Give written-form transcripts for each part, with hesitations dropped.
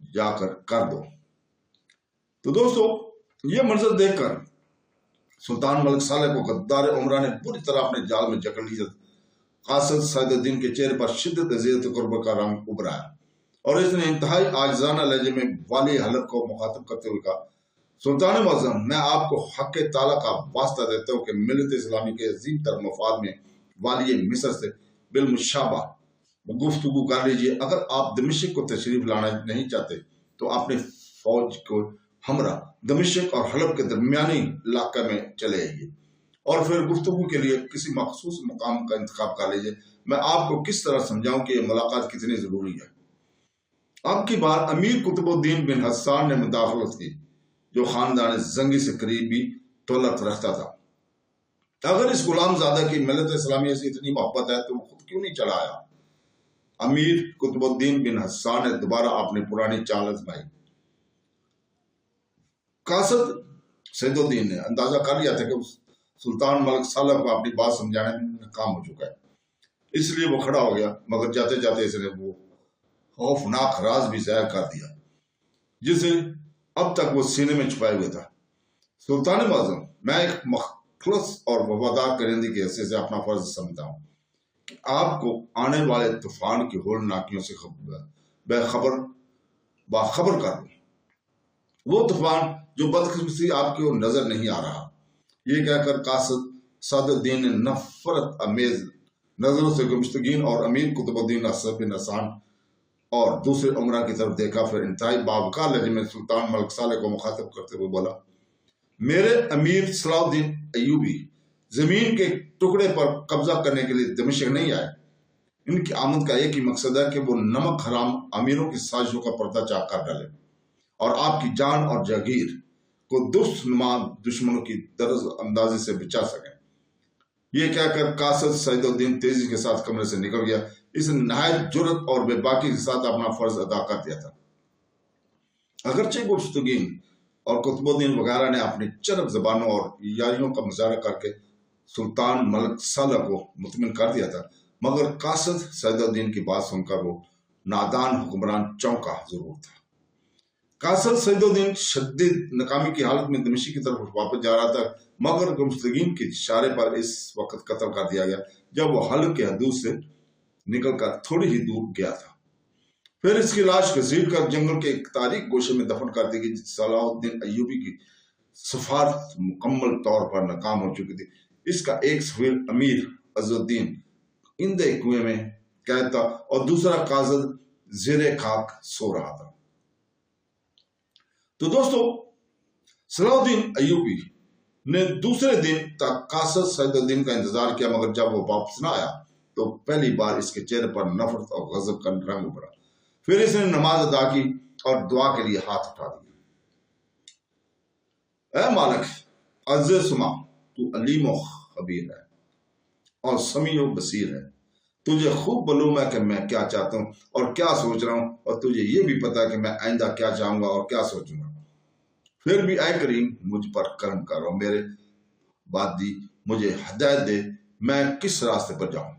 جا کر دو۔ تو دوستو یہ منظر دیکھ کر سلطان ملک صالح کو غدار عمرہ نے بری طرح اپنے جال میں جکڑ لیا۔ قاصد سعید الدین کے چہرے پر شدت اذیت قربت کا رنگ ابھرا اور اس نے انتہائی عاجزانہ لہجے میں والی حلب کو مخاطب کرتے ہوئے کہا، سلطان معظم، میں آپ کو حق تعالیٰ کا واسطہ دیتا ہوں کہ ملت اسلامی کے عظیم تر مفاد میں والی مصر سے بالمشابہ گفتگو کر لیجیے۔ اگر آپ دمشق کو تشریف لانا نہیں چاہتے تو اپنے فوج کو ہمراہ دمشق اور حلب کے درمیانی علاقے میں چلے آئیے اور پھر گفتگو کے لیے کسی مخصوص مقام کا انتخاب کر لیجیے۔ میں آپ کو کس طرح سمجھاؤں کہ یہ ملاقات کتنی ضروری ہے۔ اب کی بار امیر قطب الدین بن حسان نے مداخلت کی، جو خاندان زنگی سے قریبی تعلق رکھتا تھا۔ اگر اس غلام زادہ کی ملت اسلامیہ سے اتنی محبت ہے تو وہ خود کیوں نہیں چلا آیا؟ امیر قطب الدین بن حسان نے دوبارہ اپنی پرانی چال آزمائی۔ قاصد سعید الدین نے اندازہ کر لیا تھا کہ سلطان ملک صالح کو اپنی بات سمجھانے میں ناکام ہو چکا ہے، اس لیے وہ کھڑا ہو گیا، مگر جاتے جاتے اس نے وہ خوفناک راز بھی ظاہر کر دیا جسے اب تک وہ سینے میں چھپائے ہوئے تھا۔ سلطان معظم، میں ایک مخلص اور وفادار کرندے کی حیثیت سے اپنا فرض سمجھتا ہوں کہ آپ کو آنے والے طوفان کی ہولناکیوں سے باخبر کر دوں۔ وہ طوفان جو بدقسمتی آپ کو نظر نہیں آ رہا۔ یہ کہہ کر قاصد سعد الدین نے نفرت امیز نظروں سے گمشتگین اور امیر قطب الدین بن حسان اور دوسرے عمرہ کی طرف دیکھا، پھر انتہائی باوقار لہجے میں سلطان ملک صالح کو مخاطب کرتے ہوئے بولا، میرے امیر صلاح الدین ایوبی زمین کے ٹکڑے پر قبضہ کرنے کے لیے دمشق نہیں آئے۔ ان کی آمد کا ایک ہی مقصد ہے کہ وہ نمک حرام امیروں کی سازشوں کا پردہ چاک کر ڈالے اور آپ کی جان اور جاگیر کو درست نما دشمنوں کی درز اندازی سے بچا سکیں۔ یہ کہہ کر قاصد سعید الدین تیزی کے ساتھ کمرے سے نکل گیا۔ اس نے نہایت جرأت اور بے باکی کے ساتھ اپنا فرض ادا کر دیا تھا۔ اگرچہ گفتگین اور قطب الدین وغیرہ نے اپنی چرب زبانوں اور یاریوں کا مظاہرہ کر کے سلطان ملک صالح کو مطمئن کر دیا تھا، مگر قاصد سعید الدین کی بات سن کر وہ نادان حکمران چونکا ضرور تھا۔ قاصد سعید الدین شدید ناکامی کی حالت میں دمشق کی طرف واپس جا رہا تھا، مگر گمشتگین کے اشارے پر اس وقت قتل کر دیا گیا جب وہ حلب کے حدود سے نکل کر تھوڑی ہی دور گیا تھا۔ پھر اس کی لاش گھسیٹ کر جنگل کے ایک تاریک گوشے میں دفن کر دی گئی۔ صلاح الدین ایوبی کی سفارت مکمل طور پر ناکام ہو چکی تھی۔ اس کا ایک سفیر امیر عز الدین اندھے کنویں میں قید تھا اور دوسرا قاصد زیر خاک سو رہا تھا۔ تو دوستو صلاح الدین ایوبی نے دوسرے دن تک قاصد سعید الدین کا انتظار کیا، مگر جب وہ واپس نہ آیا تو پہلی بار اس کے چہرے پر نفرت اور غضب کا رنگ ابھرا۔ پھر اس نے نماز ادا کی اور دعا کے لیے ہاتھ اٹھا دیا۔ اے مالک عزیز سما، تو علیم و خبیر ہے اور سمیع و بصیر ہے۔ تجھے خوب معلوم ہے کہ میں کیا چاہتا ہوں اور کیا سوچ رہا ہوں، اور تجھے یہ بھی پتا ہے کہ میں آئندہ کیا چاہوں گا اور کیا سوچوں گا۔ پھر بھی اے کریم مجھ پر کرم کر اور میرے بادی مجھے ہدایت دے، میں کس راستے پر جاؤں۔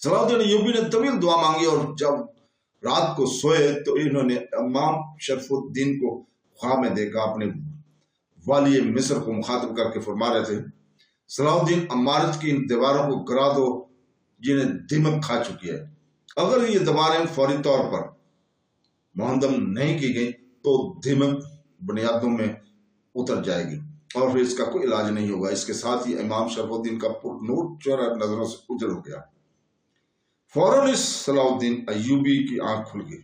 صلاح الدین ایوبی نے طویل دعا مانگی اور جب رات کو سوئے تو انہوں نے امام شرف الدین کو خواب میں دیکھا۔ اپنے والی مصر کو مخاطب کر کے فرما رہے تھے، صلاح الدین عمارت کی ان دیواروں کو گرا دو جنہیں دمک کھا چکی ہے۔ اگر یہ دیواریں فوری طور پر مہدم نہیں کی گئی تو دمک بنیادوں میں اتر جائے گی اور پھر اس کا کوئی علاج نہیں ہوگا۔ اس کے ساتھ ہی امام شرف الدین کا پر نور چہرہ نظروں سے اجڑ ہو گیا۔ فوراً اس صلاح الدین ایوبی کی آنکھ کھل گئی۔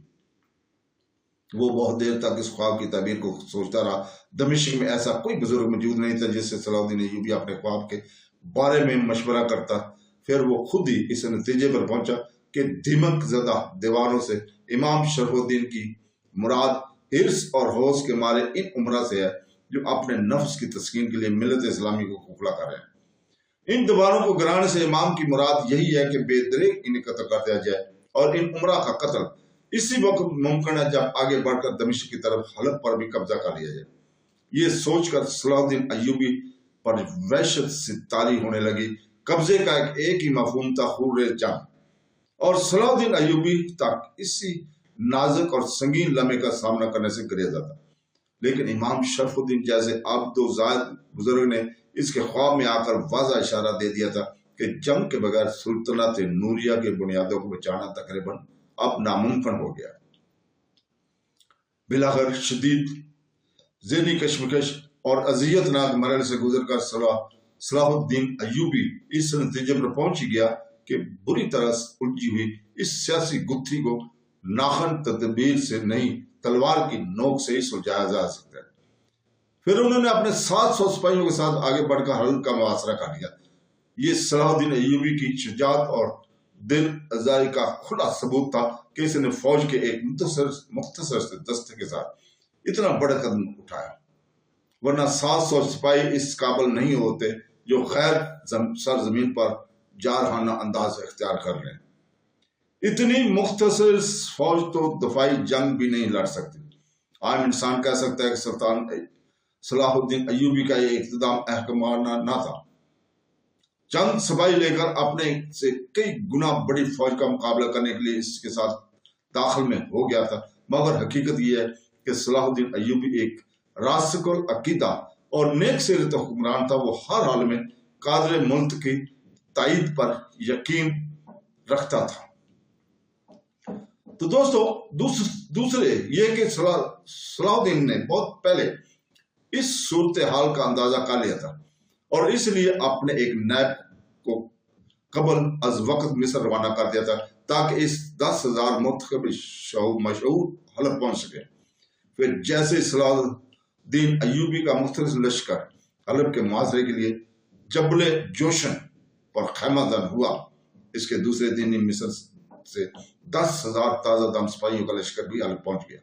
وہ بہت دیر تک اس خواب کی تعبیر کو سوچتا رہا۔ دمشق میں ایسا کوئی بزرگ موجود نہیں تھا جس سے صلاح الدین ایوبی اپنے خواب کے بارے میں مشورہ کرتا۔ پھر وہ خود ہی اس نتیجے پر پہنچا کہ دمک زدہ دیواروں سے امام شرف الدین کی مراد حرص اور حوص کے مارے ان عمرہ سے ہے جو اپنے نفس کی تسکین کے لیے ملت اسلامی کو کھوکھلا کر رہے ہیں۔ ان دیواروں کو گرانے سے امام کی مراد یہی ہے کہ بے دریغ انہیں قتل کر دیا جائے، اور ان عمرہ کا قتل اسی وقت ممکن ہے جب آگے بڑھ کر دمشق کی طرف حلب پر بھی قبضہ کر لیا جائے۔ یہ سوچ کر صلاح الدین ایوبی پر وحشت سے طاری ہونے لگی۔ قبضے کا ایک ہی مفہوم تھا، خور جنگ، اور صلاح الدین ایوبی تک اسی نازک اور سنگین لمحے کا سامنا کرنے سے گریزا تھا، لیکن امام شرف الدین جیسے عابد و زاہد بزرگ نے اس کے خواب میں آ کر واضح اشارہ دے دیا تھا کہ جنگ کے بغیر سلطنت نوریہ کی بنیادوں کو بچانا تقریباً اب ناممکن ہو گیا۔ بلاخر شدید ذہنی کشمکش اور اذیت ناک مرحلے سے گزر کر صلاح الدین ایوبی اس نتیجے پر پہنچ گیا کہ بری طرح الجھی ہوئی اس سیاسی گتھی کو ناخن تدبیر سے نہیں، تلوار کی نوک سے ہی سلجھایا جا سکتا ہے۔ پھر انہوں نے اپنے 700 سپاہیوں کے ساتھ آگے بڑھ کر حل کا محاصرہ کر لیا۔ یہ صلاح الدین ایوبی کی شجاعت اور دل ازائی کا کھلا ثبوت تھا کہ اس نے فوج کے ایک مختصر سے دستے کے ساتھ اتنا بڑا قدم اٹھایا، ورنہ 700 سپاہی اس قابل نہیں ہوتے جو غیر سرزمین پر جارحانہ انداز اختیار کر رہے ہیں۔ اتنی مختصر فوج تو دفاعی جنگ بھی نہیں لڑ سکتی۔ عام انسان کہہ سکتا ہے کہ سلطان صلاح الدین ایوبی کا یہ اقتدام احکامانہ نہ تھا، چند سپاہی لے کر اپنے سے کئی گنا بڑی فوج کا مقابلہ کرنے کے لیے اس کے ساتھ داخل میں ہو گیا تھا، مگر حقیقت یہ ہے کہ صلاح الدین ایوبی ایک راسخ العقیدہ اور نیک سیرت حکمران تھا۔ وہ ہر حال میں قادر ملک کی تائید پر یقین رکھتا تھا۔ تو دوستو، دوسرے یہ کہ صلاح الدین نے بہت پہلے اس صورتحال کا اندازہ کر لیا تھا اور اس لیے اپنے ایک نائب کو قبل از وقت مصر روانہ کر دیا تھا تاکہ اس 10,000 منتخب مشہور حلب پہنچ سکے۔ پھر جیسے صلاح الدین ایوبی کا مختصر لشکر حلب کے محاصرے کے لیے جبل جوشن پر خیمہ زن ہوا، اس کے دوسرے دن ہی مصر سے 10,000 تازہ دم سپاہیوں کا لشکر بھی حلب پہنچ گیا۔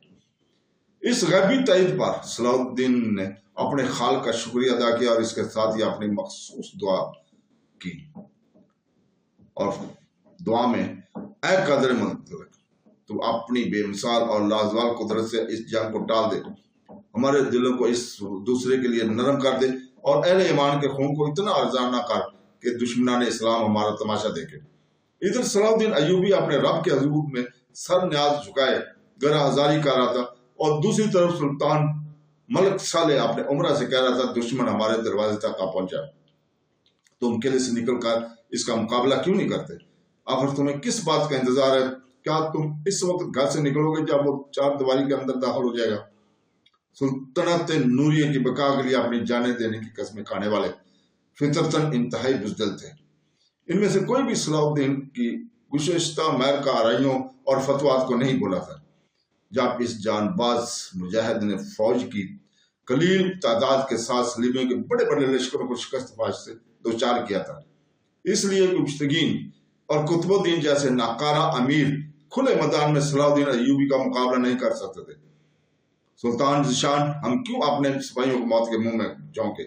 اس غیبی تائید پر صلاح الدین نے اپنے خالق کا شکریہ ادا کیا اور اس کے ساتھ ہی اپنی مخصوص دعا کی، اور دعا میں اے قادر ملک، تو اپنی بے مثال اور لازوال قدرت سے اس جنگ کو ٹال دے، ہمارے دلوں کو اس دوسرے کے لیے نرم کر دے اور اہل ایمان کے خون کو اتنا ارزاں نہ کر کہ دشمنان اسلام ہمارا تماشا دیکھے۔ ادھر صلاح الدین ایوبی اپنے رب کے حضور میں سر نیاز جھکائے گرہ آزاری کر رہا تھا، اور دوسری طرف سلطان ملک صالح اپنے عمرہ سے کہہ رہا تھا دشمن ہمارے دروازے تک آ پہنچا، تم قلعے سے نکل کر اس کا مقابلہ کیوں نہیں کرتے؟ آخر تمہیں کس بات کا انتظار ہے؟ کیا تم اس وقت گھر سے نکلو گے جب وہ 4 دیواری کے اندر داخل ہو جائے گا؟ سلطنت نوریہ کی بقا کے لیے اپنی جانیں دینے کی قسمیں کھانے والے فطرتاً انتہائی بزدل تھے۔ ان میں سے کوئی بھی صلاح الدین کی گزشتہ مہر کا آرائیوں اور فتوات کو نہیں بولا تھا۔ جب اس جان باز مجاہد نے فوج کی قلیل تعداد کے ساتھ صلیبیوں کے بڑے بڑے لشکروں کو شکست فاش سے دوچار کیا تھا، اس لیے گبشتگین اور قطب الدین جیسے ناکارہ امیر کھلے میدان میں صلاح الدین ایوبی کا مقابلہ نہیں کر سکتے تھے۔ سلطان ذیشان ہم کیوں اپنے سپاہیوں کو موت کے منہ میں جھونکے؟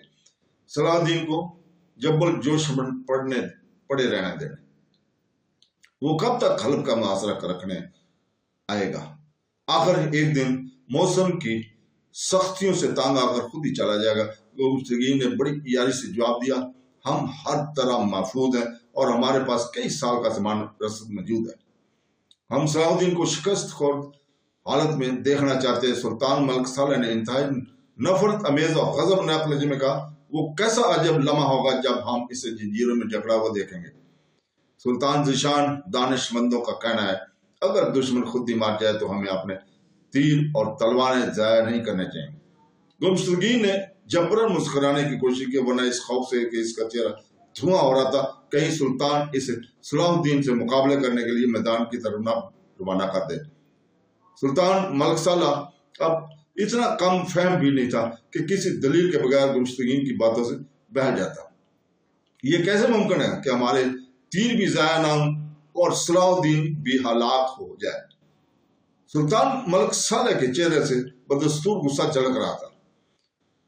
صلاح الدین کو جبل جوش پڑے رہنے دیں، وہ کب تک حلب کا محاصرہ رکھنے آئے گا؟ آخر ایک دن موسم کی سختیوں سے تانگ آ کر خود ہی چلا جائے گا۔ گبشتگین نے بڑی عیاری سے جواب دیا، ہم ہر طرح محفوظ ہیں اور ہمارے پاس کئی سال کا زمان رسد موجود ہے۔ ہم صلاح الدین کو شکست خورد حالت میں دیکھنا چاہتے ہیں۔ سلطان ملک صالح نے انتہائی نفرت امیز اور غضب ناک لہجے میں کہا، وہ کیسا عجب لمحہ ہوگا جب ہم اسے جنجیروں میں جکڑا ہوا دیکھیں گے۔ سلطان ذیشان دانش مندوں کا کہنا ہے، اگر دشمن خود ہی مار جائے تو ہمیں اپنے تیر اور تلواریں ضائع نہیں کرنے چاہیے۔ گبشتگین نے جبراً مسکرانے کی کوشش کی، ورنہ اس خوف سے کہ اس کا چہرہ دھواں ہو رہا تھا کہیں سلطان اسے صلاح الدین سے مقابلہ کرنے کے لیے میدان کی طرف نہ روانہ کر دے۔ سلطان ملک صالح اب اتنا کم فہم بھی نہیں تھا کہ کسی دلیل کے بغیر گبشتگین کی باتوں سے بہل جاتا۔ یہ کیسے ممکن ہے کہ ہمارے تیر بھی ضائع نہ ہوں اور صلاح الدین بھی ہلاک ہو جائے؟ سلطان ملک صالح کے چہرے سے بدستور غصہ چلک رہا تھا۔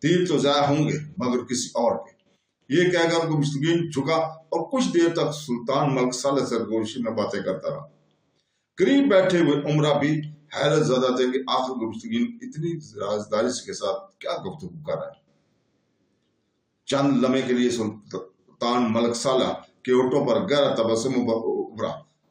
تیر تو ضائع ہوں گے مگر کسی اور کے، یہ کہہ کر گبشتگین جھکا اور کچھ دیر تک سلطان ملک صالح سرگوشی میں باتیں کرتا رہا۔ قریب بیٹھے ہوئے عمرہ بھی حیرت زدہ تھے کہ آخر گبشتگین اتنی رازداری کے ساتھ کیا گفتگو کر رہا ہے۔ چند لمحے کے لیے سلطان ملک صالح کے ہونٹوں پر گہرا تبسم ابھرا